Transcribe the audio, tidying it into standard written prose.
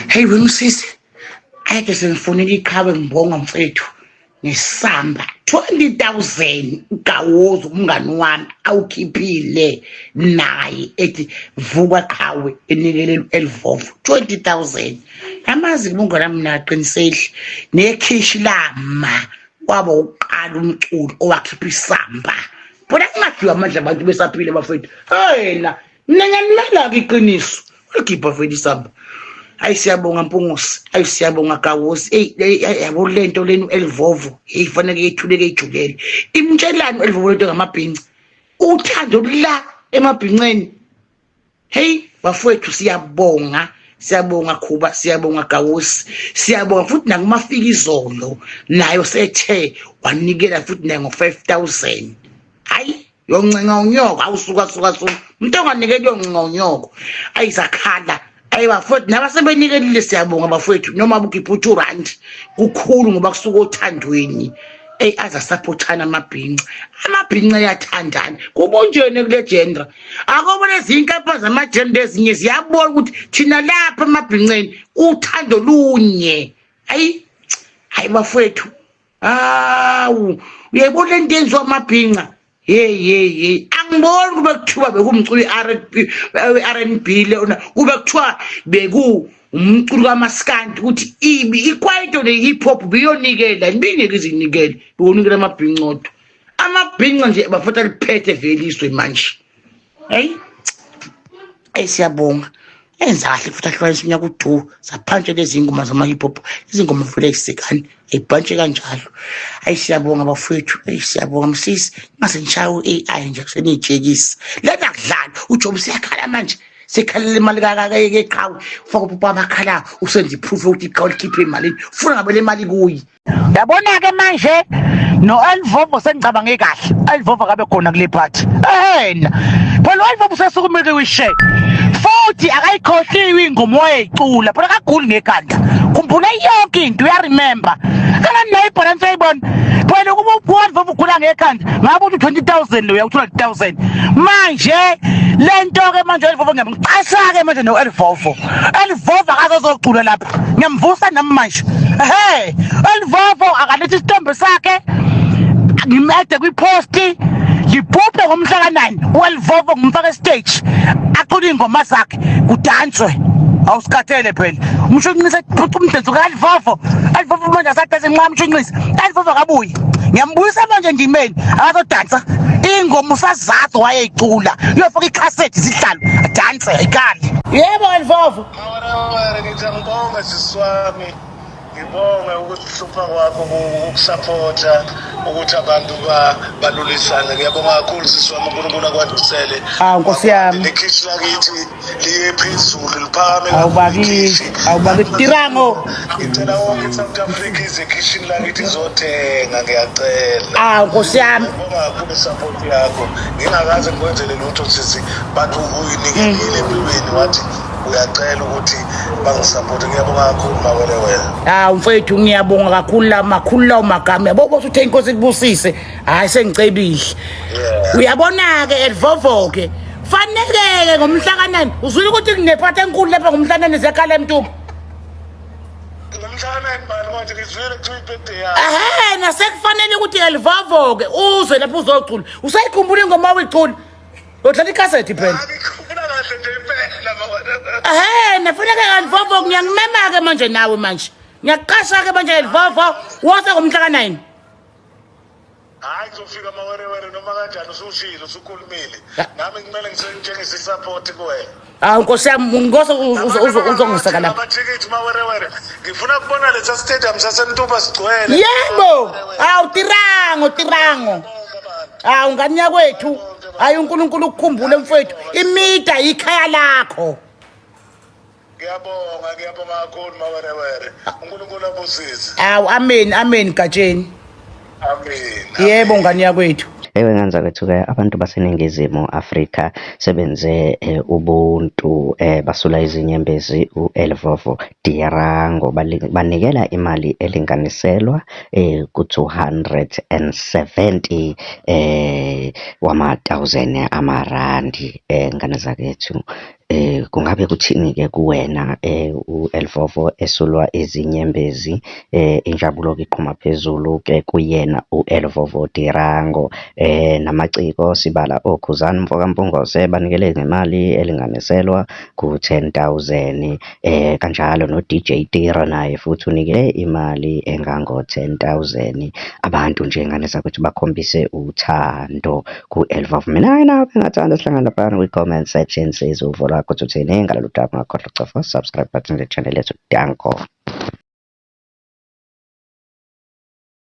Hey wena usisi, ake sengifonela ikhabe ngibonga mfethu ngesamba 20,000 uGawozo umngani wami awukhiphile naye ethi vuka qhawe enikele uElvovo 20,000. Amazi kubungana mina aqinisehle nekhishi lama kwaba uqala umculo owakhipha isamba. Bona kungadliwa amandla abantu besaphile bafethu. Hayena mina ngiyalimela iqiniso. Ukhipha fethu isamba. Hayi siyabonga Mpungose, hayi siyabonga Gawosi. Yabo lento leni uElvovo ifanele yethuleke ijulele. Imtshelani uElvovo lento ngamabhinci. Uthando la emabhinceni. Hey bafowethu siyabonga, siyabonga Khuba, siyabonga Gawosi, siyabonga futhi nakumafika izolo nayo sethe wanikela futhi nayo ngo5,000. Hayi yoncenga unyoko awusuka umuntu onganikeli yoncenga unyoko ayizakhala. Bafowethu nabasebenikelile siyabonga bafowethu noma bukhipha u2 kukhulu ngoba kusuka othandweni aza supportana amabhinqa ayathandana kubonjene kule gender akubona izinkapha zamagender ezinye ziyabona ukuthi thina lapha emabhinqeni uthando lunye hayi bafowethu uyayibona into enziwa amabhinqa hey angiboni kube kuthiwa bekumculo R&B lona kube kuthiwa beku umculo kaMaskandi ukuthi ikwaito le hip hop biyonikela ibingeke izinikele unikela amabhinqodo amabhinqa nje bafota liphethe veliswe manje hey siyabonga enza kahle futhi ahlukanisa unyaka u2 saphantshe lezi ngoma zama hip hop izingoma fulesikani ebhantshe kanjalo. Hayi siyabonga bafowethu, siyabonga msisi ngasentshayo AI nje kusenijekisa lena kudlala uJob siyakhala manje sekhalela imali kakake eqhawe ufaka upapa amakhala usenza iproof ukuthi iqhawe likhiphe imali ufuna ngabe le mali kuyi. Yabona ke manje noElvovo sengicabange kahle uElvovo kabe khona kule party ehena phela uElvovo sesukumeke wishe futhi akayikhohliwe ingoma wayicula phela kaguli ngekhanda khumbula yonke into uyaremember kana nayibona sayibona phela kuba uElvovo ukhula ngekhanda ngabe uthi 20,000 lo uyawuthola 10,000 manje lento ke manje uElvovo ngiyamqasha ke manje noElvovo akazocula lapha ngiyamvusa nami manje uElvovo akalethi isitembu sakhe ngimede kwiposti liphuphe ngomhla ka9 uElvovo ngumfaka stage acula ingoma zakhe kudanswe awusikhathele phela umshunqisa phutha umdenso kaElvovo manje asathi senqama umshunqisa uElvovo kabuyi ngiyambuyisa manje ndimeni akazodansa ingoma usazazo wayeyicula uyofaka icassette sihlalo adanse ayikali yebo uElvovo awara ngiyangibonga siswami ngibonga ukuhlupha kwakho ukusupporta ukuthi abantu balulisane ngiyabonga kakhulu siswami uNkulunkulu akwandisele Nkosi yami ikhishi lakithi liye phezulu liphakame awubaki tirango ngicela wonke eSouth Africa izekhishini lakithi zothenga ngiyacela Nkosi yami ngibonga kakhulu support yakho ngingakaze ngikwenzele lutho sisi bantu uyinikele empilweni wathi uyacela ukuthi bangisupport ngiyabonga kakhulu mawelewele mfethu ngiyabonga kakhulu lamakhulu lawo magama yabo uthe inkosi kubusise hayi sengicebile uyabona ke Elvovo ke faneleke ngomhla ka9 uzwile ukuthi kunephathe enkulu lapha ngomhla ka9 zekhala emntuba ngomhla ka9 bani manje ngizwile kuthiwa ibirthday yakho nasekufanele ukuthi Elvovo ke uzwe lapho uzocula usayikhumbula ingoma oyicula udlala icassette phela nafuneka Elvovo ngiyangimema ke manje nawe manje ngiyaqasha ke manje Elvovo wose ngomhla ka9 hayi kuzofika mawerewere noma kanjani usushilo usukhulumile nami kumele njengesisupport kuwena Nkosi yami ngose uzongiseka lapha amathikithi mawerewere ngifuna kubona letha stadium sasentuba sigcwele yebo tirango unganya kwethu hayi uNkulunkulu ukukhumbule mfowethu imida ikhaya lakho. Ngiyabonga kakhulu mawerewere uNkulunkulu abusise amen Gatsheni amen yebo ngani yakwethu. Ewe nganzakwethu-ke abantu baseNingizimu Afrika sebenze ubuntu basula izinyembezi uElvovo Tirango banikela imali elinganiselwa ku270 wama-1000 amarandi ngane zakethu kungabe kuthini-ke kuwena u-Elvovo esulwa izinyembezi, injabulo-ke iqhuma phezulu-ke kuyena u-Elvovo Tirango, namaciko sibala oKhuzani Mfokampungose banikele ngemali elinganiselwa ku-10,000, kanjalo no-DJ Tira naye futhi unike imali engango-10,000. Abantu nje ngane zakwethu bakhombise uthando ku-Elvovo. Mina nawe ngathanda sihlangana laphana kwi-comment section sizwe uvo lwakho ukuthi uthini. Ngalolu daba ungakhohlwa ukucofa subscribe button le channel yethu. Danko.